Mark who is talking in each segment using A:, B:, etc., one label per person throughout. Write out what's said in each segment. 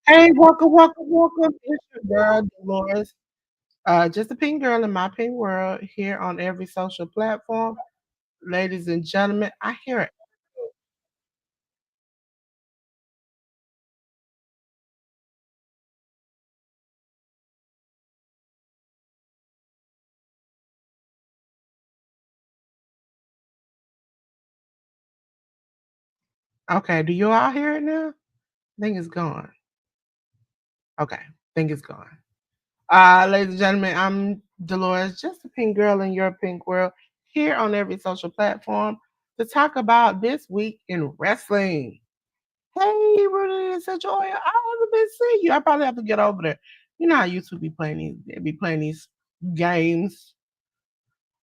A: Hey, welcome, welcome, welcome. It's your girl, Delores. Just a pink girl in my pink world here on every social platform. Ladies and gentlemen, I hear it. Okay, do you all hear it now? I think it's gone. Okay, I think it's gone. Ladies and gentlemen, I'm Dolores, just a pink girl in your pink world, here on every social platform to talk about this week in wrestling. Hey, Rudy, it's a joy. I haven't been seeing you. I probably have to get over there. You know how YouTube be playing these games.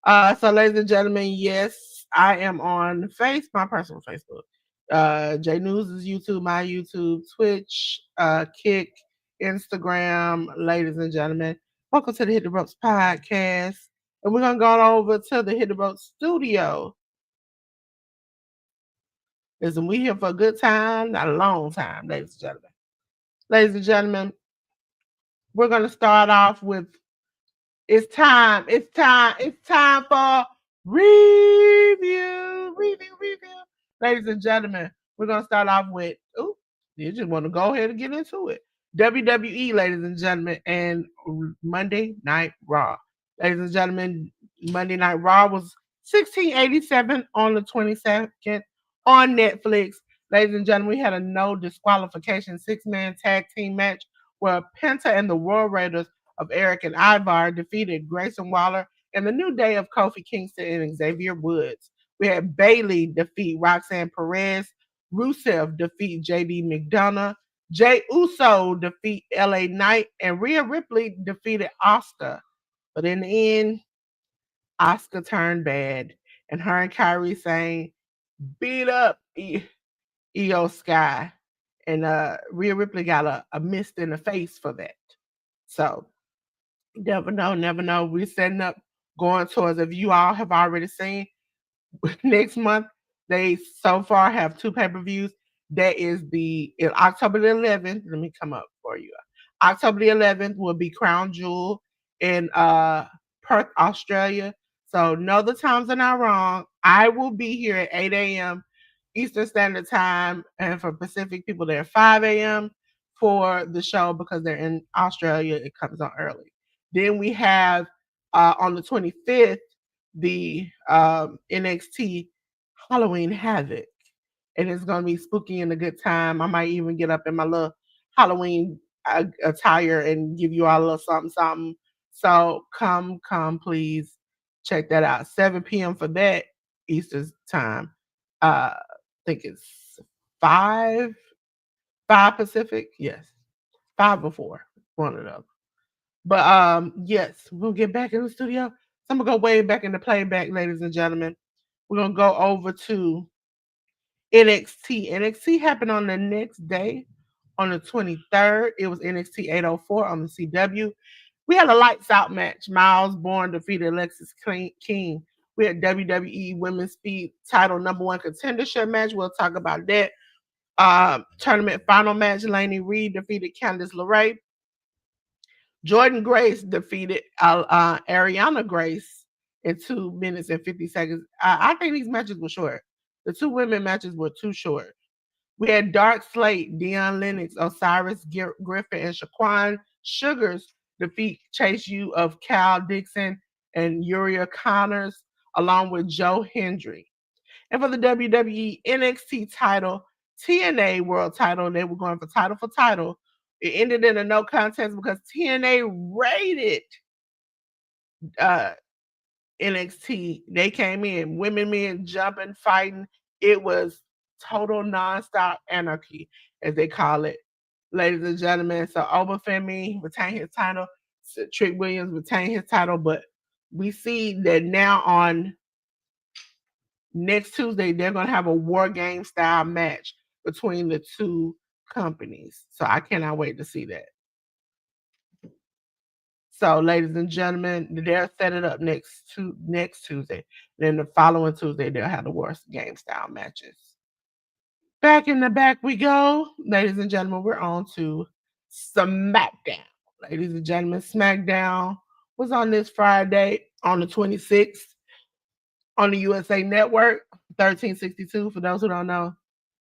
A: So ladies and gentlemen, yes, I am on my personal Facebook. J News is YouTube, my YouTube, Twitch, Kick, Instagram, ladies and gentlemen. Welcome to the Hit the Ropes podcast. And we're gonna go over to the Hit the Ropes studio. Listen, we here for a good time, not a long time, ladies and gentlemen. Ladies and gentlemen, we're gonna start off with it's time for review. Ladies and gentlemen, we're gonna start off with you just want to go ahead and get into it. WWE, ladies and gentlemen, and Monday Night Raw. Ladies and gentlemen, Monday Night Raw was 1687 on the 22nd on Netflix. Ladies and gentlemen, we had a no disqualification 6-man tag team match where Penta and the World Raiders of Eric and Ivar defeated Grayson Waller and the New Day of Kofi Kingston and Xavier Woods. We had Bailey defeat Roxanne Perez, Rusev defeat JD McDonough, Jay Uso defeat LA Knight, and Rhea Ripley defeated Asuka. But in the end, Asuka turned bad, and her and Kyrie Sane beat up Io Sky, and Rhea Ripley got a mist in the face for that. So never know, never know. We're setting up going towards, if you all have already seen, next month, they so far have 2 pay-per-views. That is October the 11th. Let me come up for you. October the 11th will be Crown Jewel in Perth, Australia. So know the times are not wrong. I will be here at 8 a.m. Eastern Standard Time, and for Pacific people, they're 5 a.m. for the show because they're in Australia. It comes on early. Then we have on the 25th the NXT Halloween Havoc, and it's gonna be spooky and a good time. I might even get up in my little Halloween attire and give you all a little something, something. So come, please check that out. 7 p.m. for that Eastern time. I think it's 5 Pacific. Yes, 5 before one of those. But yes, we'll get back in the studio. So I'm gonna go way back in the playback, ladies and gentlemen. We're gonna go over to NXT. NXT happened on the next day, on the 23rd. It was NXT 804 on the CW. We had a lights out match. Miles Bourne defeated Alexis King. We had WWE Women's Speed Title #1 contendership match. We'll talk about that. Tournament final match. Laney Reed defeated Candice LeRae. Jordan Grace defeated Ariana Grace in 2 minutes and 50 seconds. I think these matches were short. The 2 women matches were too short. We had Dark Slate, Dion Lennox, Osiris Griffin, and Shaquan Sugars defeat Chase U of Cal Dixon and Uriah Connors, along with Joe Hendry. And for the WWE NXT title, TNA World title, they were going for title. It ended in a no contest because TNA raided NXT. They came in, women, men jumping, fighting, It was total nonstop anarchy, as they call it, ladies and gentlemen. So Obafemi retained his title, Trick Williams retained his title, but we see that now on next Tuesday, they're going to have a war game style match between the two companies. So I cannot wait to see that. So, ladies and gentlemen, they'll set it up next Tuesday. Then the following Tuesday, they'll have the war game style matches. Back in the back we go. Ladies and gentlemen, we're on to SmackDown. Ladies and gentlemen, SmackDown was on this Friday on the 26th on the USA Network, 1362. For those who don't know,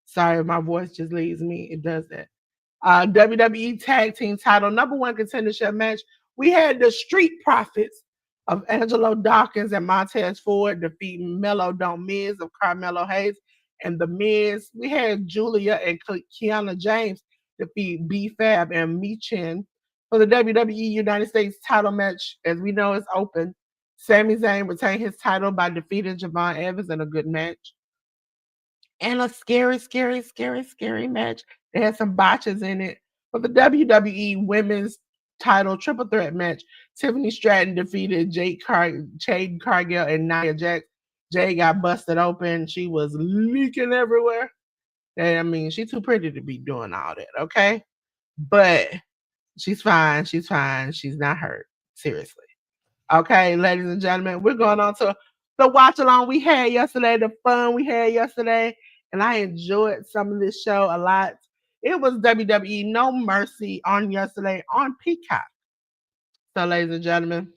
A: sorry, my voice just leaves me. It does that. WWE Tag Team Title #1 contendership match. We had the Street Profits of Angelo Dawkins and Montez Ford defeat Melo Don Miz of Carmelo Hayes and The Miz. We had Julia and Kiana James defeat B-Fab and Michin. For the WWE United States title match, as we know, it's open. Sami Zayn retained his title by defeating Javon Evans in a good match. And a scary, scary, scary, scary match. They had some botches in it. For the WWE Women's Title Triple Threat match, Tiffany Stratton defeated Jade Cargill and Nia Jax. Jade got busted open. She was leaking everywhere. And, I mean, she's too pretty to be doing all that, okay? But she's fine. She's fine. She's not hurt. Seriously. Okay, ladies and gentlemen, we're going on to the watch along we had yesterday, the fun we had yesterday, and I enjoyed some of this show a lot. It was WWE No Mercy on yesterday on Peacock. So, ladies and gentlemen,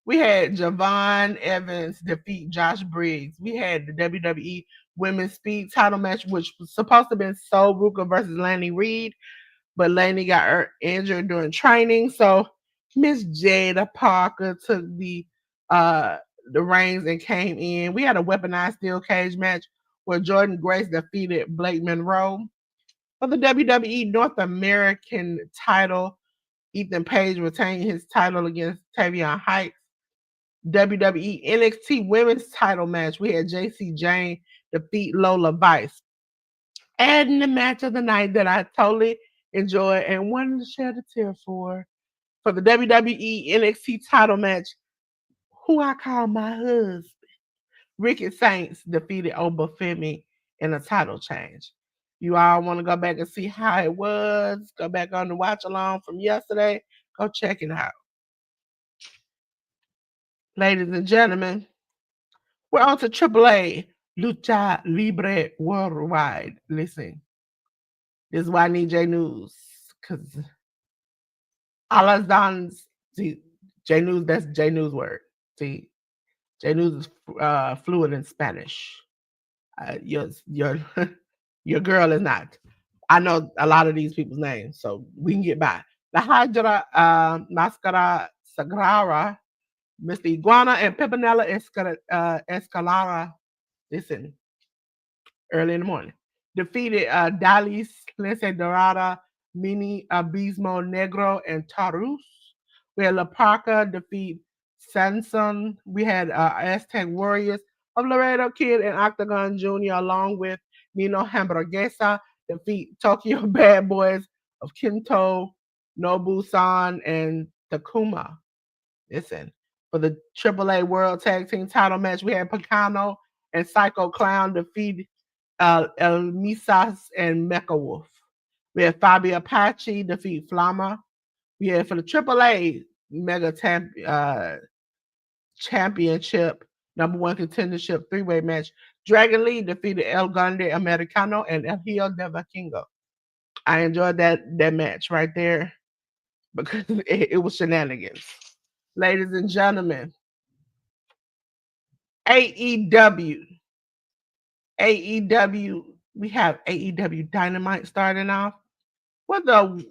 A: we had Javon Evans defeat Josh Briggs. We had the WWE Women's Speed title match, which was supposed to have been Sol Ruka versus Lanny Reed, but Laney got injured during training. So Miss Jada Parker took the reins and came in. We had a weaponized steel cage match where Jordan Grace defeated Blake Monroe. For the WWE North American title, Ethan Page retained his title against Tavion Heights. WWE NXT Women's title match, we had JC Jane defeat Lola Vice. And the match of the night that I totally enjoyed and wanted to shed a tear for the WWE NXT title match, who I call my husband, Ricky Saints defeated Obafemi in a title change. You all want to go back and see how it was, go back on the watch along from yesterday, go check it out. Ladies and gentlemen, we're on to AAA Lucha Libre Worldwide. Listen, this is why I need J News, because Alazan's, see, J News, that's J News word. See, J News is fluent in Spanish. Your your girl is not. I know a lot of these people's names, so we can get by. La Hydra Mascara Sagrara, Mr. Iguana, and Pimpinella Escalara. Listen, early in the morning. Defeated Dalis, Lince Dorada, Mini Abismo Negro, and Tarus. We had La Parca defeat Sanson. We had Aztec Warriors of Laredo Kid and Octagon Jr. along with Nino Hamburguesa defeat Tokyo Bad Boys of Kinto, Nobu-san, and Takuma. Listen, for the AAA World Tag Team title match, we had Picano and Psycho Clown defeat El Misas and Mecha Wolf. We had Fabio Apache defeat Flama. We had for the AAA Mega Championship #1 contendership 3-way match, Dragon Lee defeated El Grande Americano and El Hijo de Vikingo. I enjoyed that match right there because it was shenanigans. Ladies and gentlemen, AEW, we have AEW Dynamite starting off with a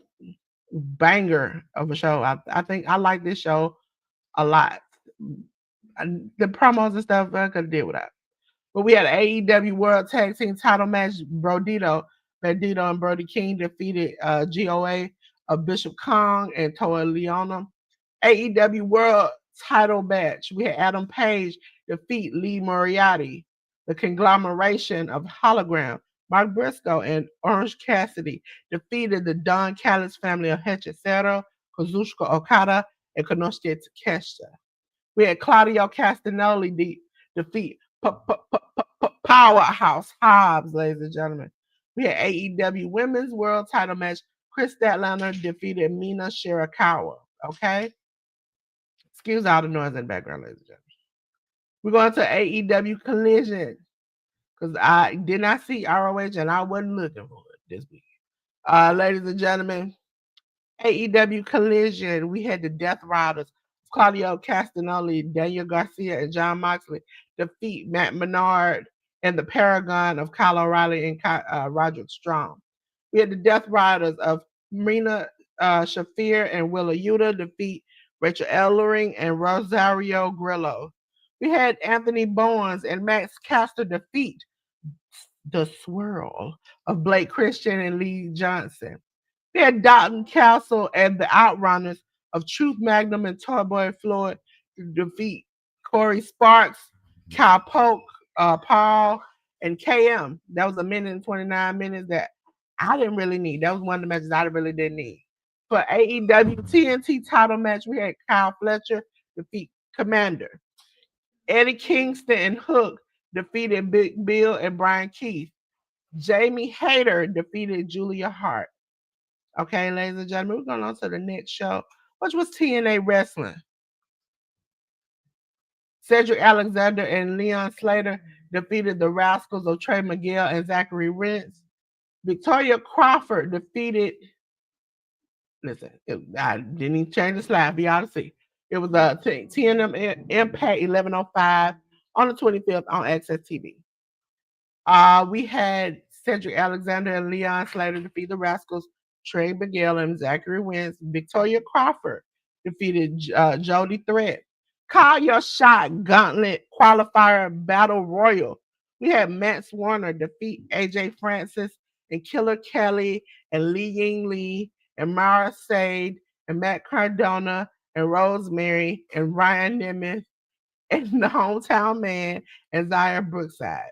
A: banger of a show. I think I like this show a lot. The promos and stuff I could deal with that. But we had an AEW World Tag Team title match. Bandito and Brody King defeated GOA of Bishop Kong and Toa Leona. AEW World title match. We had Adam Page defeat Lee Moriarty. The conglomeration of Hologram, Mark Briscoe, and Orange Cassidy defeated the Don Callis family of Hechicero, Kazuchika Okada, and Konosuke Takeshita. We had Claudio Castagnoli defeat Powerhouse Hobbs, ladies and gentlemen. We had AEW Women's World Title match. Chris Statlander defeated Mina Shirakawa. Okay? Excuse all the noise in the background, ladies and gentlemen. We're going to AEW Collision because I did not see ROH and I wasn't looking for it this week. Ladies and gentlemen, AEW Collision, we had the Death Riders, Claudio Castagnoli, Daniel Garcia, and John Moxley defeat Matt Menard and the Paragon of Kyle O'Reilly and Roderick Strong. We had the Death Riders of Marina Shafir and Willa Yuta defeat Rachel Ellering and Rosario Grillo. We had Anthony Bowens and Max Caster defeat the Swirl of Blake Christian and Lee Johnson. We had Dalton Castle and the Outrunners of Truth Magnum and Toyboy Floyd to defeat Corey Sparks, Kyle Polk, Paul, and KM. That was a minute and 29 minutes that I didn't really need. That was one of the matches I really didn't need. For AEW TNT title match, we had Kyle Fletcher defeat Commander. Eddie Kingston and Hook defeated Big Bill and Brian Keith. Jamie Hayter defeated Julia Hart. Okay, ladies and gentlemen, we're going on to the next show, which was TNA Wrestling. Cedric Alexander and Leon Slater defeated the Rascals of Trey Miguel and Zachary Wentz. Victoria Crawford defeated. Listen, I didn't even change the slide for y'all to see. It was a TNM Impact 1105 on the 25th on Access TV. We had Cedric Alexander and Leon Slater defeat the Rascals, Trey Miguel and Zachary Wentz. Victoria Crawford defeated Jody Threat. Call Your Shot Gauntlet Qualifier Battle Royal. We had Max Warner defeat AJ Francis and Killer Kelly and Lee Ying Lee and Mara Sade and Matt Cardona and Rosemary and Ryan Nemeth and the Hometown Man and Zaya Brookside.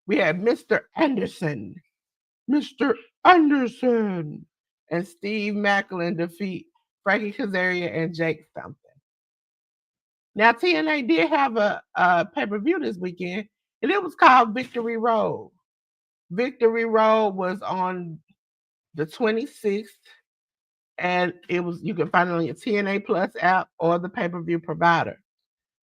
A: We had Mr. Anderson, and Steve Macklin defeat Frankie Kazarian and Jake Stumpton. Now, TNA did have a pay-per-view this weekend, and it was called Victory Road. Victory Road was on the 26th, and you can find it on your TNA Plus app or the pay-per-view provider.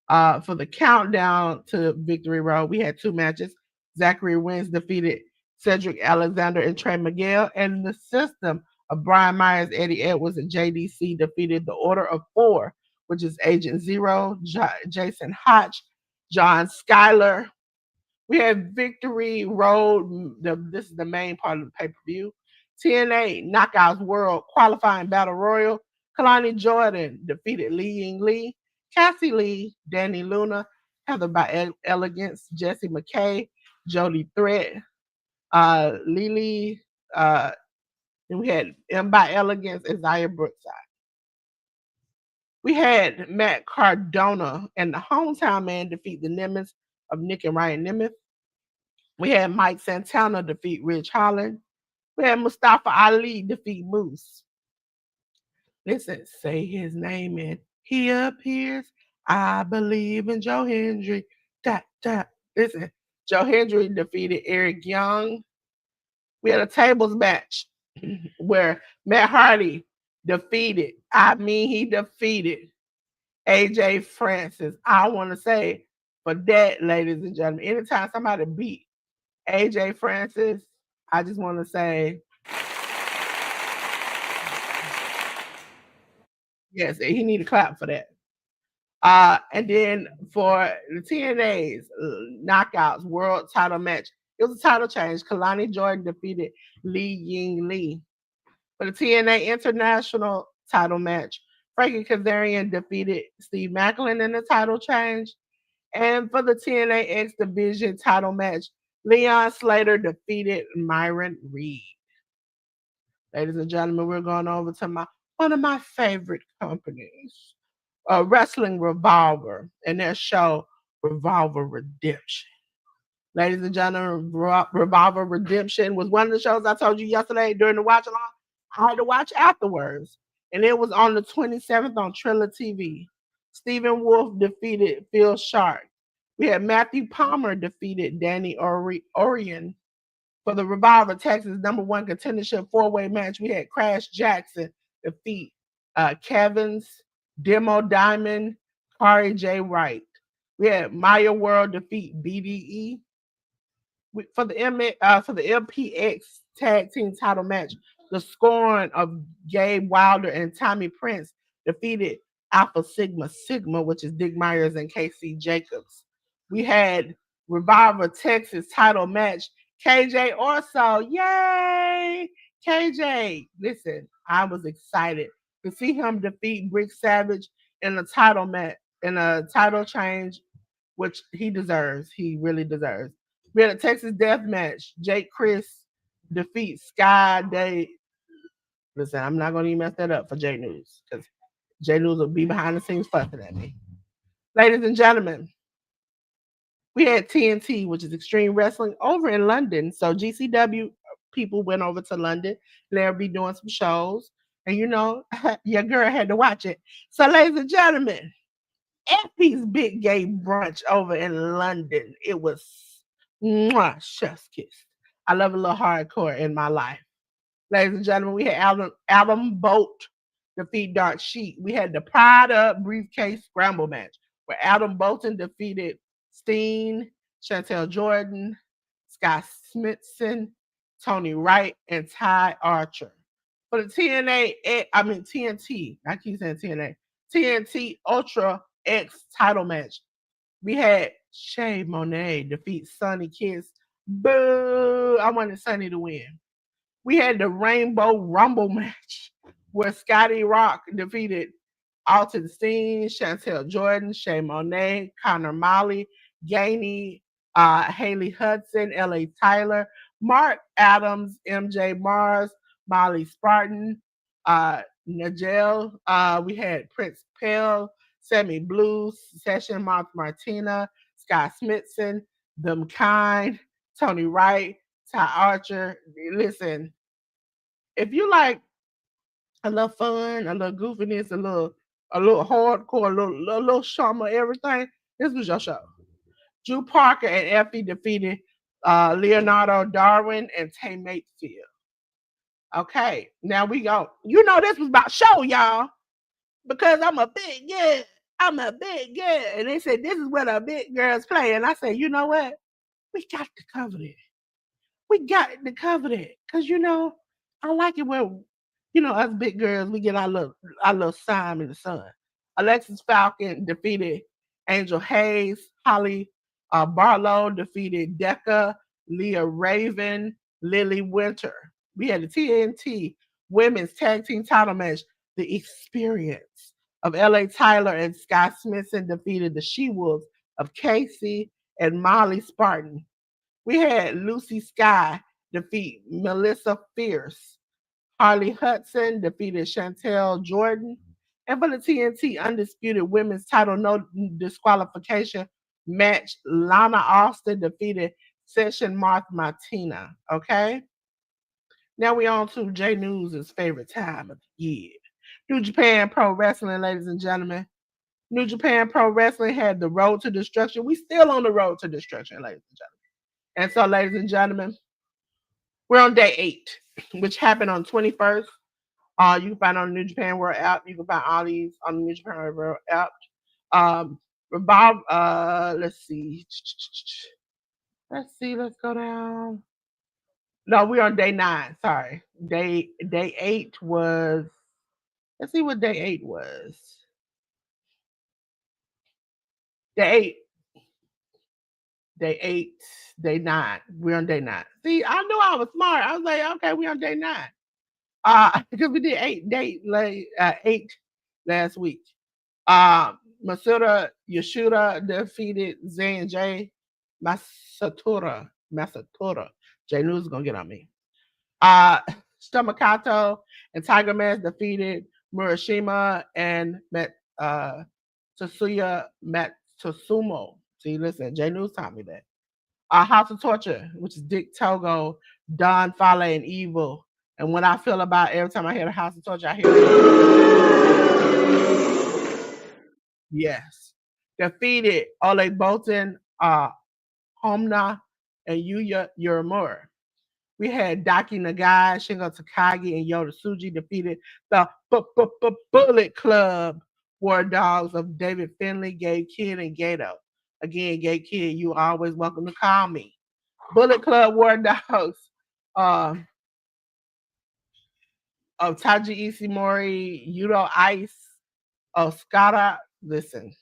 A: For the countdown to Victory Road, we had two matches. Zachary Wentz defeated Cedric Alexander and Trey Miguel, and the system of Brian Myers, Eddie Edwards, and JDC defeated the Order of Four, which is Agent Zero, Jason Hotch, John Schuyler. We had Victory Road. This is the main part of the pay-per-view. TNA Knockouts World Qualifying Battle Royal. Kalani Jordan defeated Lee Ying Lee, Cassie Lee, Danny Luna, Heather by Elegance, Jessie McKay, Jody Threat, Lily. Then we had M by Elegance and Zaya Brookside. We had Matt Cardona and the Hometown Man defeat the Nemeths of Nick and Ryan Nemeth. We had Mike Santana defeat Rich Holland. We had Mustafa Ali defeat Moose. Listen, say his name and he appears. I believe in Joe Hendry. Listen, Joe Hendry defeated Eric Young. We had a tables match where Matt Hardy defeated AJ Francis. I want to say for that, ladies and gentlemen, anytime somebody beat AJ Francis, I just want to say, yes, he need a clap for that. And then for the TNA's Knockouts World Title match, it was a title change. Kalani Jordan defeated Lee Ying Lee. For the TNA International Title match, Frankie Kazarian defeated Steve Macklin in the title change. And for the TNA X Division title match, Leon Slater defeated Myron Reed. Ladies and gentlemen, we're going over to one of my favorite companies, Wrestling Revolver, and their show Revolver Redemption. Ladies and gentlemen, Revolver Redemption was one of the shows I told you yesterday during the watch along. I had to watch afterwards. And it was on the 27th on Triller TV. Stephen Wolf defeated Phil Sharp. We had Matthew Palmer defeated Danny Orion for the Revolver Texas #1 contendership four-way match. We had Crash Jackson defeat Kevin's Demo Diamond, Kari J. Wright. We had Maya World defeat BDE for the LPX tag team title match. The scorn of Gabe Wilder and Tommy Prince defeated Alpha Sigma Sigma, which is Dick Myers and KC Jacobs. We had Revolver Texas title match. KJ Orso, yay! KJ, listen, I was excited to see him defeat Brick Savage in a title match, in a title change, which he deserves. He really deserves. We had a Texas death match. Jake Chris defeats Sky Day. Listen, I'm not going to even mess that up for J News because J News will be behind the scenes fussing at me. Ladies and gentlemen, we had TNT, which is Extreme Wrestling, over in London. So GCW people went over to London. They'll be doing some shows. And you know, your girl had to watch it. So, ladies and gentlemen, Effie's Big Gay Brunch over in London. It was chef's kiss. I love a little hardcore in my life. Ladies and gentlemen, we had Adam Bolt defeat Dark Sheet. We had the Pride Up Briefcase Scramble match where Adam Bolton defeated Steen, Chantel Jordan, Scott Smithson, Tony Wright, and Ty Archer. For the TNT, I keep saying TNT Ultra X title match, we had Shay Monet defeat Sonny Kiss. Boo! I wanted Sonny to win. We had the Rainbow Rumble match where Scotty Rock defeated Alton Steen, Chantel Jordan, Shay Monet, Connor Molly, Gainey, Haley Hudson, L.A. Tyler, Mark Adams, MJ Mars, Molly Spartan, Nigel. We had Prince Pell, Sammy Blues, Session Martina, Scott Smithson, Them Kind, Tony Wright, Ty Archer. Listen, if you like a little fun, a little goofiness, a little hardcore, a little charm of everything, this was your show. Drew Parker and Effie defeated Leonardo Darwin and Tay Matefield. Okay, now we go. You know this was about show, y'all, because I'm a big girl. I'm a big girl. And they said, this is where the big girls play. And I said, you know what? We got to cover it. We got to cover it. Because, you know, I like it when, you know, us big girls, we get our little time in the sun. Alexis Falcon defeated Angel Hayes. Holly Barlow defeated Decca. Leah Raven. Lily Winter. We had the TNT Women's Tag Team title match. The Experience of L.A. Tyler and Scott Smithson defeated the She-Wolves of Casey and Molly Spartan. We had Lucy Sky defeat Melissa Fierce. Harley Hudson defeated Chantel Jordan. And for the TNT Undisputed Women's title no disqualification match, Lana Austin defeated Session Martina. Okay? Now we on to J News' favorite time of the year. New Japan Pro Wrestling, ladies and gentlemen. New Japan Pro Wrestling had the Road to Destruction. We still on the Road to Destruction, ladies and gentlemen. And so, ladies and gentlemen, we're on day 8, which happened on 21st. You can find on the New Japan World app. You can find all these on the New Japan World app. Let's see. Let's go down. No, we're on day 9. Sorry. Day 8 was. Let's see what day 8 was. Day 8, day 9. We're on day 9. See, I knew I was smart. I was like, okay, we're on day 9. Because we did 8 last week. Masuda Yoshida defeated J J. Masatura. J News is gonna get on me. Stomakato and Tiger Mask defeated Murashima and Tatsuya Matsusumo. See, listen, J News taught me that. House of Torture, which is Dick Togo, Don Fale, and Evil. And what I feel about every time I hear the House of Torture, I hear yes. Defeated Oleg Bolton, Homna, and Yuya Uemura. We had Daki Nagai, Shingo Takagi, and Yoda Tsuji defeated the Bullet Club War Dogs of David Finley, Gabe Kidd, and Gato. Again, Gabe Kidd, you are always welcome to call me. Bullet Club War Dogs um, of Taji Ishimori, Yudo Ice, Oscara. Listen,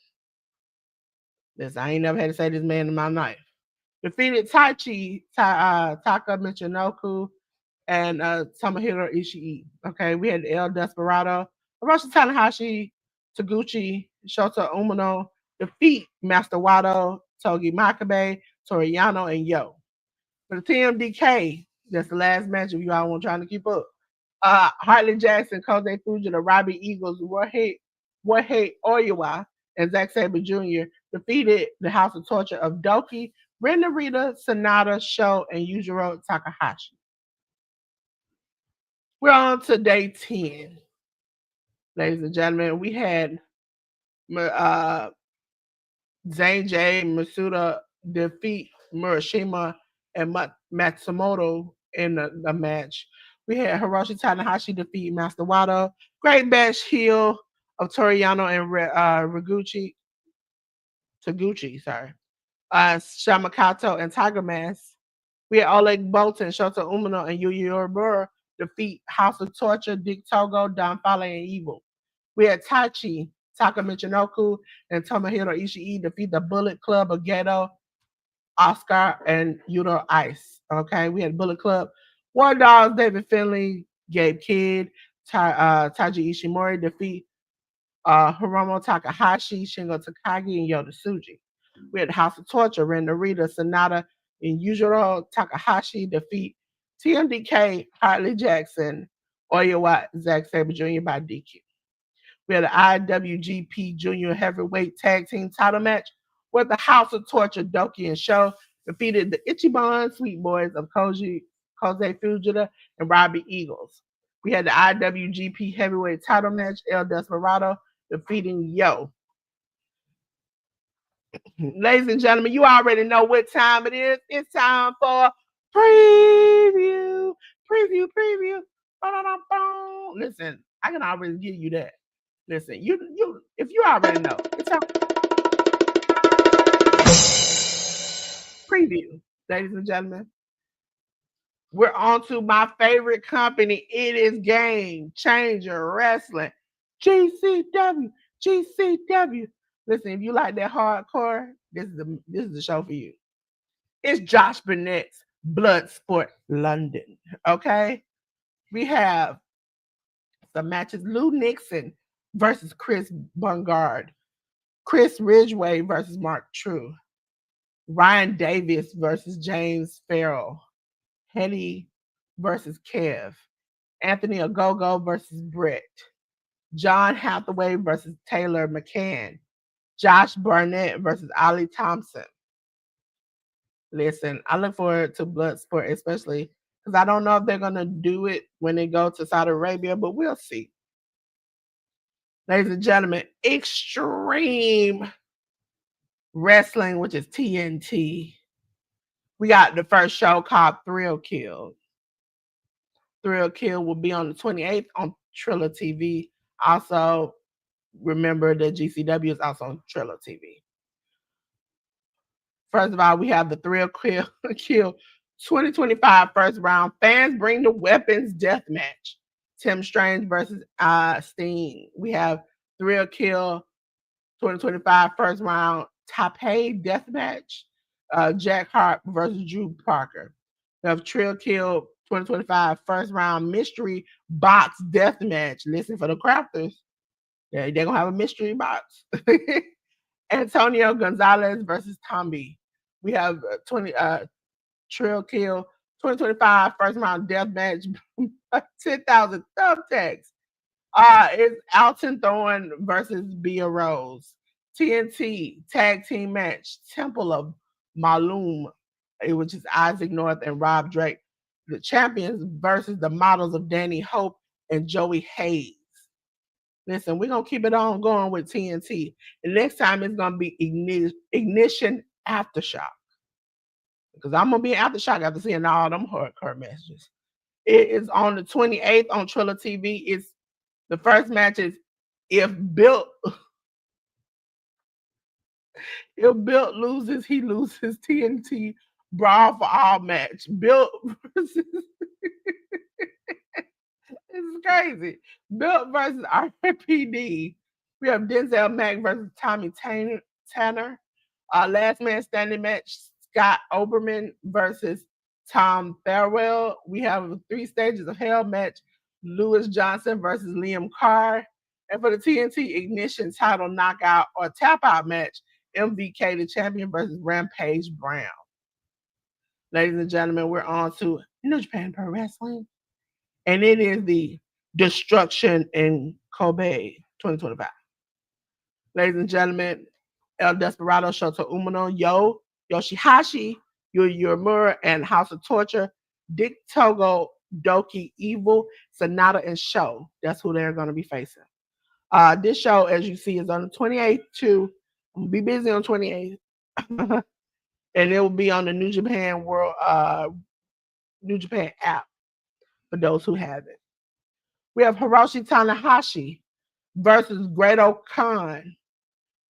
A: I ain't never had to say this man in my life. Defeated Taka Michinoku, and Tomohiro Ishii. Okay, we had El Desperado, Hiroshi Tanahashi, Taguchi, Shota Umino defeat Master Wado, Togi Makabe, Toriyano, and Yo. For the TMDK, that's the last match if you all want trying to keep up. Hartley Jackson, Kose Fuji, the Robbie Eagles, Warhei Oiwa, and Zack Sabre Jr. defeated the House of Torture of Doki, Ren Narita, Sonata, Sho, and Yujiro Takahashi. We're on to day 10. Ladies and gentlemen, we had Zane J. Masuda defeat Murashima and Matsumoto in the match. We had Hiroshi Tanahashi defeat Master Wado. Great Bash heel of Toriyano and Taguchi, sorry. Shamakato and Tiger Mask. We had Oleg Bolton, Shota Umino, and Yuya Uemura defeat House of Torture, Dick Togo, Don Fale, and Evil. We had Taichi, Taka Michinoku, and Tomohiro Ishii defeat the Bullet Club of Gedo, Oscar, and Yudo Ice. Okay, we had Bullet Club. War Dogs, David Finley, Gabe Kidd, Taiji Ishimori defeat Hiromu Takahashi, Shingo Takagi, and Yoda Tsuji. We had House of Torture, Ren Narita, Sonata, and Yujiro Takahashi defeat TMDK, Hartley Jackson, Oiwa, Zack Sabre Jr. by DQ. We had an IWGP Junior Heavyweight Tag Team title match where the House of Torture, Doki and Sho defeated the Ichiban Sweet Boys of Kose Fujita and Robbie Eagles. We had the IWGP Heavyweight title match, El Desperado defeating Yo. Ladies and gentlemen, you already know what time it is. It's time for preview. Listen, I can already give you that. Listen, you if you already know, it's time. Preview, ladies and gentlemen. We're on to my favorite company. It is Game Changer Wrestling. GCW. Listen, if you like that hardcore, this is the show for you. It's Josh Burnett's Bloodsport London. Okay? We have some matches. Lou Nixon versus Chris Bungard. Chris Ridgway versus Mark True. Ryan Davis versus James Farrell. Henny versus Kev. Anthony Ogogo versus Brett. John Hathaway versus Taylor McCann. Josh Barnett versus Ali Thompson. Listen, I look forward to Bloodsport, especially because I don't know if they're going to do it when they go to Saudi Arabia, but we'll see. Ladies and gentlemen, Extreme Wrestling, which is TNT. We got the first show called Thrill Kill. Thrill Kill will be on the 28th on Triller TV. Also, remember that GCW is also on Triller TV. First of all, we have the Thrill Kill 2025 first round. Fans bring the weapons death match. Tim Strange versus Steen. We have Thrill Kill 2025 first round. Taipei death match. Jack Hart versus Drew Parker. We have Thrill Kill 2025 first round mystery box death match. Listen for the crafters. They're going to have a mystery box. Antonio Gonzalez versus Tombi. We have Thrill Kill 2025 first round death match. 10,000 thumbtacks. It's Alton Thorne versus Bia Rose. TNT tag team match. Temple of Malum which is Isaac North and Rob Drake. The champions versus the models of Danny Hope and Joey Hayes. Listen, we're gonna keep it on going with TNT. The next time it's gonna be Ignition Aftershock. Because I'm gonna be Aftershock after seeing all them hardcore messages. It is on the 28th on Triller TV. It's the first match is if Bill loses, he loses TNT Brawl for All match. Bill versus this is crazy. Bill versus RPD. We have Denzel Mack versus Tommy Tanner. Last man standing match, Scott Oberman versus Tom Farwell. We have 3 stages of hell match, Lewis Johnson versus Liam Carr. And for the TNT Ignition title knockout or tap out match, MVK the champion versus Rampage Brown. Ladies and gentlemen, we're on to New Japan Pro Wrestling. And it is the Destruction in Kobe 2025. Ladies and gentlemen, El Desperado, Shota Umino, Yoshihashi, Yomura, and House of Torture, Dick Togo, Doki, Evil, Sonata, and Show. That's who they're going to be facing. This show, as you see, is on the 28th too. I'm going to be busy on 28th. And it will be on the New Japan New Japan app for those who have it. We have Hiroshi Tanahashi versus Great Khan.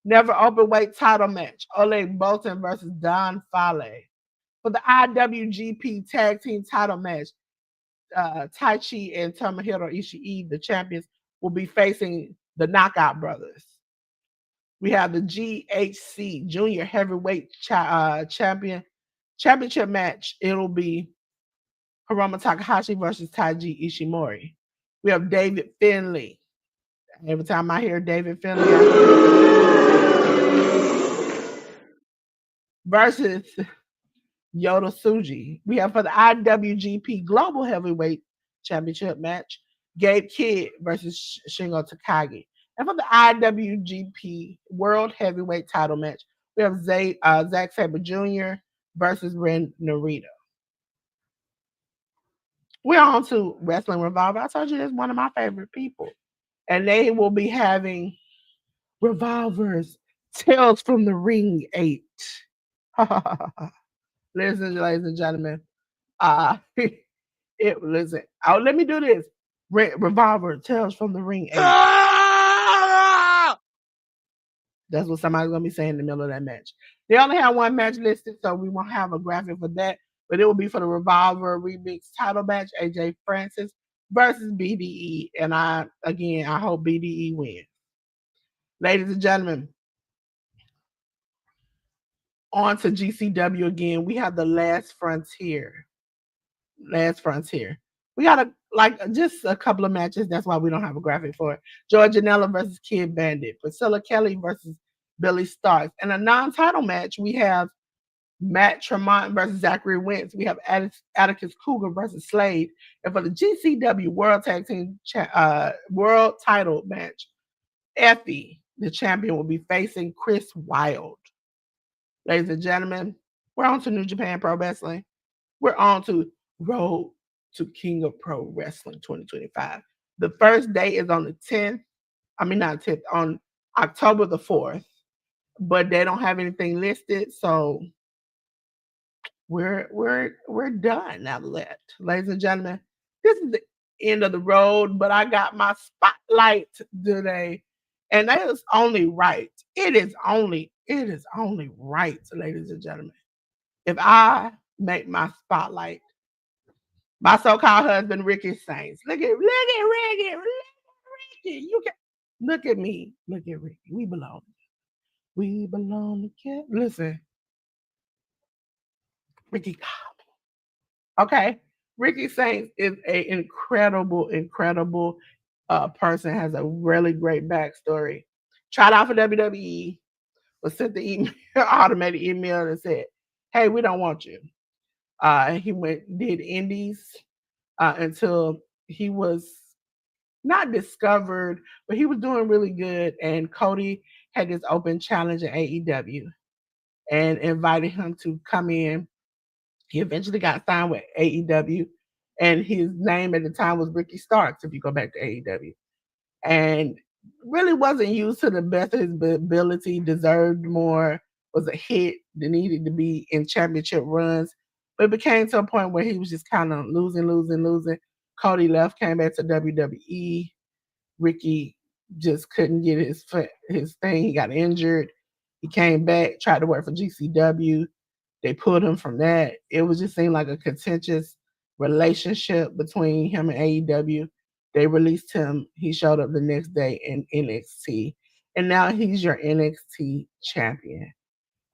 A: Never open weight title match. Oleg Boltin versus Don Fale. For the IWGP Tag Team title match, Taichi and Tomohiro Ishii, the champions, will be facing the Knockout Brothers. We have the GHC Junior Heavyweight Championship match. It'll be Hiromu Takahashi versus Taiji Ishimori. We have David Finlay. Every time I hear David Finlay, versus Yota Tsuji. We have for the IWGP Global Heavyweight Championship match, Gabe Kidd versus Shingo Takagi. And for the IWGP World Heavyweight title match, we have Zack Sabre Jr. versus Ren Narita. We're on to Wrestling Revolver. I told you that's one of my favorite people. And they will be having Revolver's Tales from the Ring 8. Listen, ladies and gentlemen. Listen. Oh, let me do this. Revolver Tales from the Ring 8. That's what somebody's gonna be saying in the middle of that match. They only have one match listed, so we won't have a graphic for that. But it will be for the Revolver Remix title match, AJ Francis versus BDE. And I hope BDE wins. Ladies and gentlemen, on to GCW again. We have the Last Frontier. We got just a couple of matches. That's why we don't have a graphic for it. George Janela versus Kid Bandit. Priscilla Kelly versus Billy Starks. And a non-title match, we have Matt Tremont versus Zachary Wentz. We have Atticus Cougar versus Slade. And for the GCW World Tag Team World Title match, Effie, the champion, will be facing Chris Wilde. Ladies and gentlemen, we're on to New Japan Pro Wrestling. We're on to Road to King of Pro Wrestling 2025. The first day is on the 10th. I mean, not 10th, on October the 4th. But they don't have anything listed, so we're done after that. Ladies and gentlemen, this is the end of the road, but I got my spotlight today. And that is only right. It is only right, ladies and gentlemen. If I make my spotlight, my so-called husband Ricky Saints. Look at Ricky. You can look at me. Look at Ricky. We belong together. Listen. Ricky called me. Okay. Ricky Saints is an incredible person, has a really great backstory. Tried out for WWE, was sent the automated email that said, "Hey, we don't want you." He did indies until he was not discovered, but he was doing really good. And Cody had this open challenge in AEW and invited him to come in He eventually got signed with AEW, and his name at the time was Ricky Starks, if you go back to AEW. And really wasn't used to the best of his ability, deserved more, was a hit that needed to be in championship runs. But it became to a point where he was just kind of losing. Cody left, came back to WWE. Ricky just couldn't get his thing. He got injured. He came back, tried to work for GCW. They pulled him from that. It was just seemed like a contentious relationship between him and AEW. They released him. He showed up the next day in NXT. And now he's your NXT champion.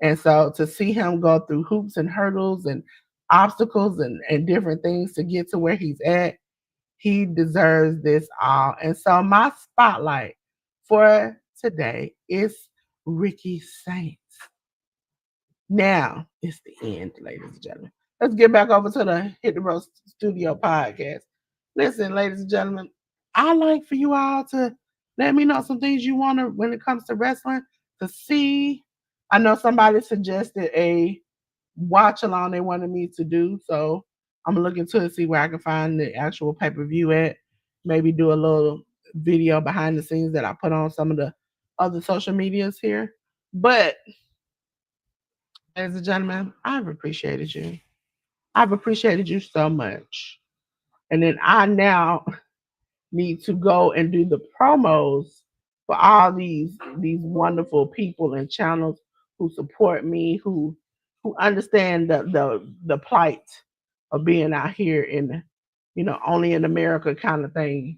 A: And so to see him go through hoops and hurdles and obstacles and different things to get to where he's at, he deserves this all. And so my spotlight for today is Ricky Saints. Now it's the end, ladies and gentlemen. Let's get back over to the Hit the Road Studio podcast. Listen, ladies and gentlemen, I like for you all to let me know some things you want to when it comes to wrestling to see. I know somebody suggested a watch along they wanted me to do, so I'm gonna look into it, see where I can find the actual pay-per-view at. Maybe do a little video behind the scenes that I put on some of the other social medias here. But ladies and gentlemen, I've appreciated you. I've appreciated you so much. And then I now need to go and do the promos for all these wonderful people and channels who support me, who understand the plight of being out here in, only in America kind of thing,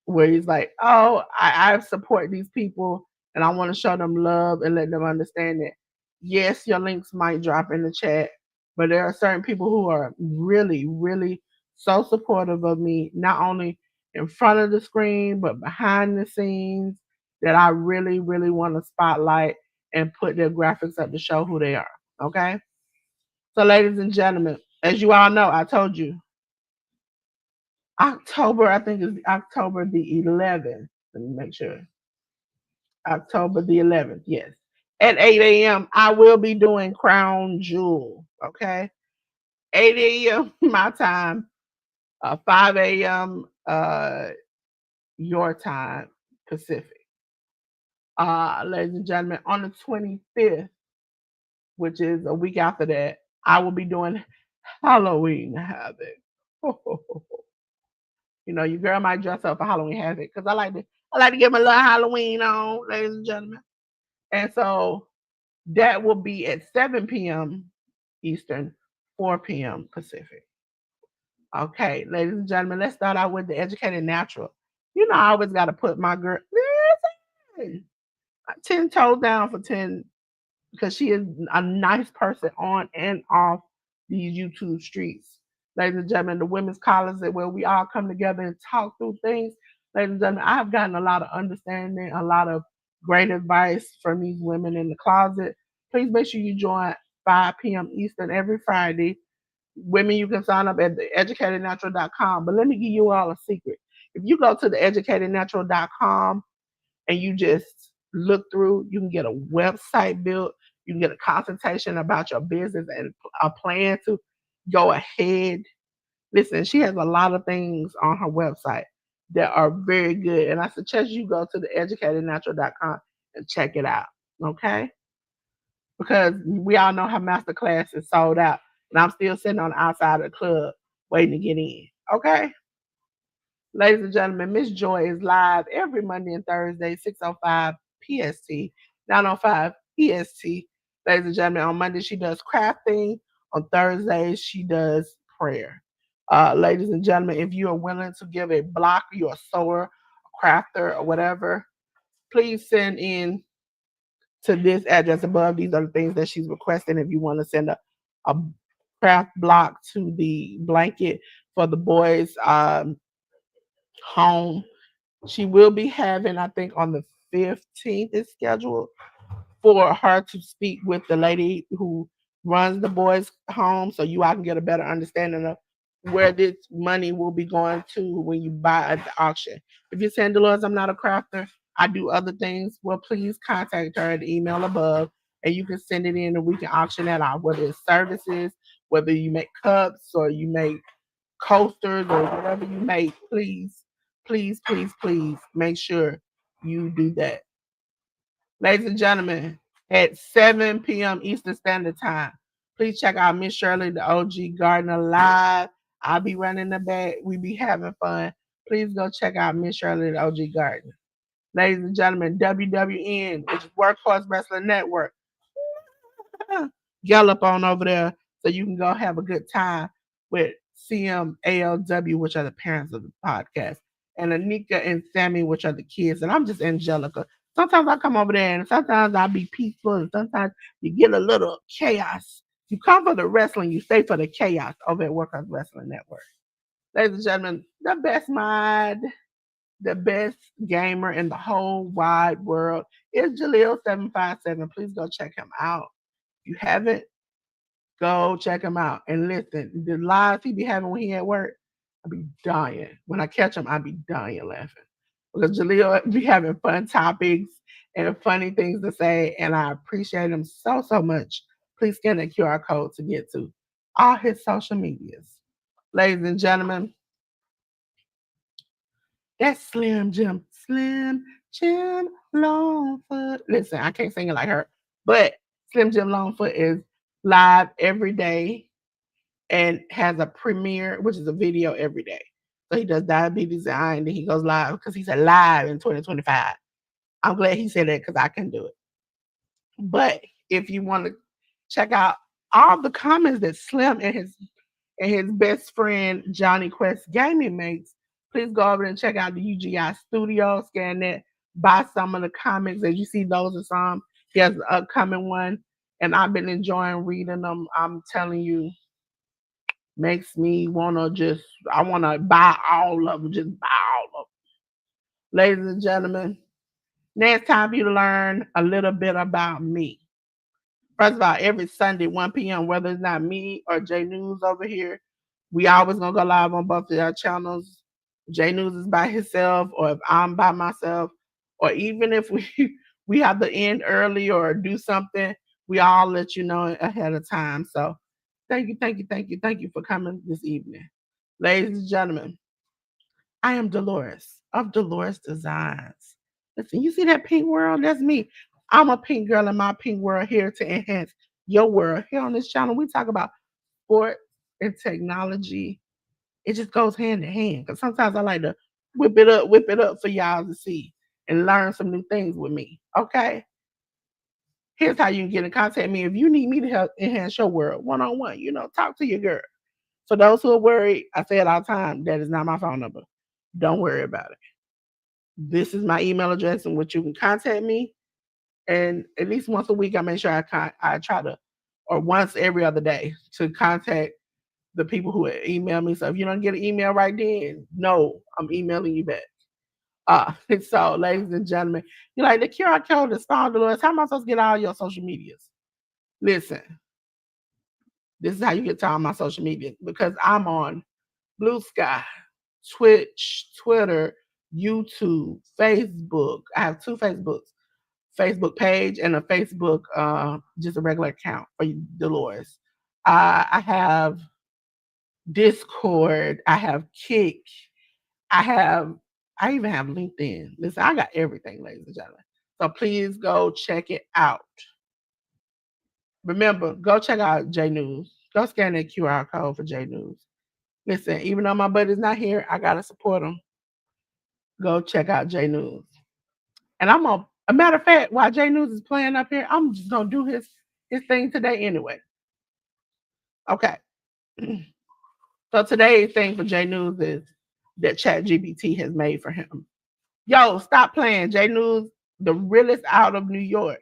A: where he's like, oh, I support these people and I want to show them love and let them understand that, yes, your links might drop in the chat, but there are certain people who are really, really so supportive of me, not only in front of the screen, but behind the scenes, that I really, really want to spotlight and put their graphics up to show who they are. Okay? So, ladies and gentlemen, as you all know, I told you October, I think it's October the 11th. Let me make sure. October the 11th, yes. At 8 a.m., I will be doing Crown Jewel, okay? 8 a.m. my time, 5 a.m. Your time, Pacific. Ladies and gentlemen, on the 25th, which is a week after that, I will be doing Halloween Havoc. Your girl might dress up for Halloween Havoc because I like to get my little Halloween on, ladies and gentlemen. And so that will be at 7 p.m. Eastern, 4 p.m. Pacific. Okay, ladies and gentlemen, let's start out with the Educated Natural. I always got to put my girl 10 toes down for 10 because she is a nice person on and off these YouTube streets. Ladies and gentlemen, the women's college where we all come together and talk through things. Ladies and gentlemen, I've gotten a lot of understanding, a lot of great advice from these women in the closet. Please make sure you join 5 p.m. Eastern every Friday. Women, you can sign up at theeducatednatural.com. But let me give you all a secret. If you go to theeducatednatural.com and you just look through, you can get a website built, you can get a consultation about your business and a plan to go ahead. Listen, she has a lot of things on her website that are very good. And I suggest you go to theeducatednatural.com and check it out. Okay? Because we all know her master class is sold out. And I'm still sitting on the outside of the club waiting to get in. Okay? Ladies and gentlemen, Miss Joy is live every Monday and Thursday, 6:05 PST, 9:05 EST. Ladies and gentlemen, on Monday she does crafting. On Thursdays she does prayer. Ladies and gentlemen, if you are willing to give a block, you're a sewer, a crafter, or whatever, please send in to this address above. These are the things that she's requesting. If you want to send a craft block to the blanket for the boys' home, she will be having, I think on the 15th is scheduled for her to speak with the lady who runs the boys' home, so you all can get a better understanding of where this money will be going to when you buy at the auction. If you're saying, Delores, I'm not a crafter, I do other things, well, please contact her at the email above and you can send it in and we can auction that out, whether it's services, whether you make cups or you make coasters or whatever you make, please, please, please, please make sure you do that. Ladies and gentlemen, at 7 p.m. Eastern Standard Time, please check out Miss Shirley, the OG Gardener live. I'll be running the back. We be having fun. Please go check out Miss Shirley, the OG Gardener. Ladies and gentlemen, WWN, which is Workhorse Wrestling Network. Gallop on over there so you can go have a good time with CMALW, which are the parents of the podcast, and Anika and Sammy, which are the kids. And I'm just Angelica. Sometimes I come over there and sometimes I'll be peaceful and sometimes you get a little chaos. You come for the wrestling, you stay for the chaos over at Workers Wrestling Network. Ladies and gentlemen, the best mind, the best gamer in the whole wide world is Jaleel757. Please go check him out. If you haven't, go check him out. And listen, the lives he be having when he at work, I be dying. When I catch him, I be dying laughing. Because Jaleel be having fun topics and funny things to say, and I appreciate him so, so much. Please scan the QR code to get to all his social medias. Ladies and gentlemen, that's Slim Jim Longfoot. Listen, I can't sing it like her, but Slim Jim Longfoot is live every day and has a premiere, which is a video every day. So he does diabetes eye and then he goes live because he said live in 2025. I'm glad he said that because I can do it. But if you want to check out all the comments that Slim and his best friend Johnny Quest Gaming makes, please go over and check out the UGI studio, scan that, buy some of the comics. As you see, those are some. He has an upcoming one, and I've been enjoying reading them. I'm telling you, makes me wanna just I wanna buy all of them, just buy all of them. Ladies and gentlemen, now it's time for you to learn a little bit about me. First of all, every Sunday, 1 p.m., whether it's not me or J News over here, we always gonna go live on both of our channels. J News is by himself, or if I'm by myself, or even if we we have to end early or do something, we all let you know ahead of time. So thank you, thank you, thank you, thank you for coming this evening. Ladies and gentlemen, I am Dolores of Dolores Designs. Listen, you see that pink world? That's me. I'm a pink girl in my pink world here to enhance your world. Here on this channel, we talk about sports and technology. It just goes hand in hand. Because sometimes I like to whip it up for y'all to see and learn some new things with me. Okay? Here's how you can get in contact with me if you need me to help enhance your world one on one. Talk to your girl. For those who are worried, I say it all the time, that is not my phone number. Don't worry about it. This is my email address in which you can contact me. And at least once a week, I make sure I try to, or once every other day, to contact the people who email me. So if you don't get an email right then, no, I'm emailing you back. So, ladies and gentlemen, you're like, the QR code is found, Dolores. How am I supposed to get all your social medias? Listen, this is how you get to all my social media because I'm on Blue Sky, Twitch, Twitter, YouTube, Facebook. I have two Facebooks, Facebook page and a Facebook, just a regular account for Dolores. I have Discord. I have Kick. I even have LinkedIn. Listen, I got everything, ladies and gentlemen. So please go check it out. Remember, go check out J News. Go scan that QR code for J News. Listen, even though my buddy's not here, I gotta support him. Go check out J News. And a matter of fact, while J News is playing up here, I'm just gonna do his thing today anyway. Okay. So today's thing for J News is that ChatGPT has made for him. Yo, stop playing. J News, the realest out of New York.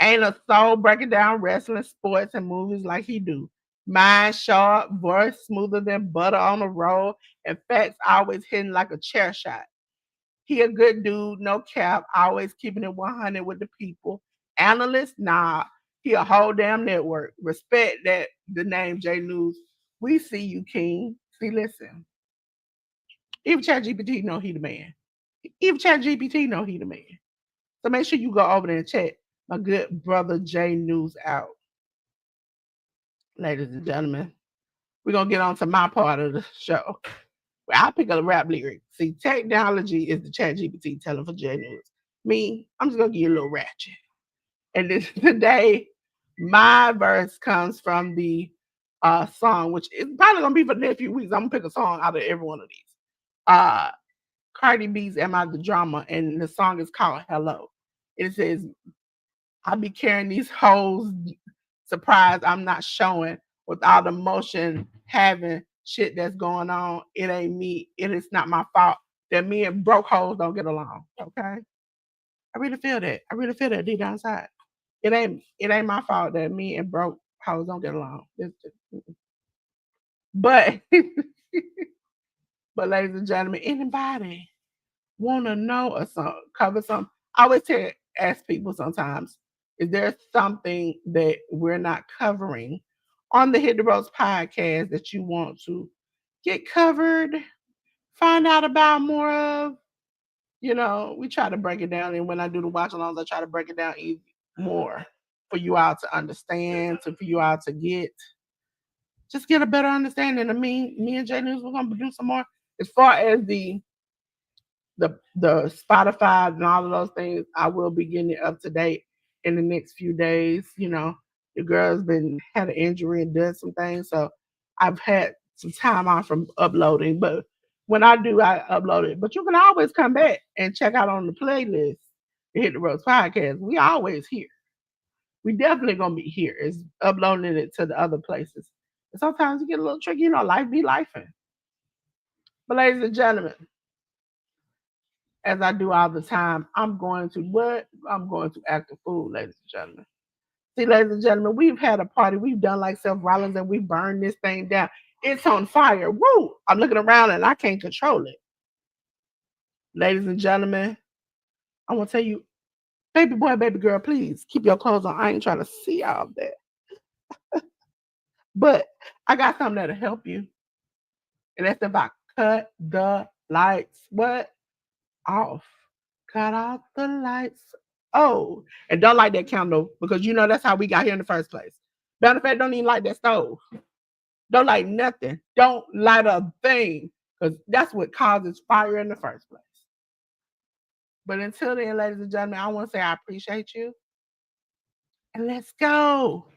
A: Ain't a soul breaking down wrestling, sports, and movies like he do. Mind sharp, voice smoother than butter on a roll, and facts always hitting like a chair shot. He a good dude, no cap, always keeping it 100 with the people. Analyst, nah, he a whole damn network. Respect that the name J News. We see you, King. See, listen. Even ChatGPT know he the man. Even ChatGPT know he the man. So make sure you go over there and check my good brother J News out. ladies and gentlemen, we're gonna get on to my part of the show. Where I pick up a rap lyric. See, technology is the chat GPT telling for J News. Me, I'm just gonna give you a little ratchet. And this today, my verse comes from the song, which is probably gonna be for the next few weeks. I'm gonna pick a song out of every one of these. Uh Cardi B's Am I the Drama, and the song is called Hello. It says, I be carrying these hoes surprised I'm not showing with all the motion having shit that's going on. It ain't me. It is not my fault that me and broke hoes don't get along. Okay. I really feel that. I really feel that deep down inside. It ain't my fault that me and broke hoes don't get along. But but ladies and gentlemen, anybody wanna know or cover something? I always ask people sometimes, is there something that we're not covering on the Hit the Ropes podcast that you want to get covered, find out about more of? We try to break it down, and when I do the watch alongs, I try to break it down even more for you all to understand, for you all to get a better understanding of me and Jay News. We're gonna do some more as far as the Spotify and all of those things. I will be getting it up to date in the next few days. The girl's been had an injury and done some things, so I've had some time off from uploading. But when I do, I upload it. But you can always come back and check out on the playlist, the Hit the Road podcast. We always here. We definitely gonna be here. It's uploading it to the other places. And sometimes you get a little tricky. Life be lifing. But ladies and gentlemen, as I do all the time, I'm going to what? I'm going to act a fool, ladies and gentlemen. See, ladies and gentlemen, we've had a party. We've done like Seth Rollins and we burned this thing down. It's on fire. Woo! I'm looking around and I can't control it. Ladies and gentlemen, I want to tell you, baby boy, baby girl, please keep your clothes on. I ain't trying to see all of that. But I got something that'll help you. And that's if I cut the lights. What? Off. Cut off the lights. Oh, and don't light that candle because that's how we got here in the first place. Matter of fact, don't even light that stove. Don't light nothing. Don't light a thing because that's what causes fire in the first place. But until then, ladies and gentlemen, I want to say I appreciate you. And let's go.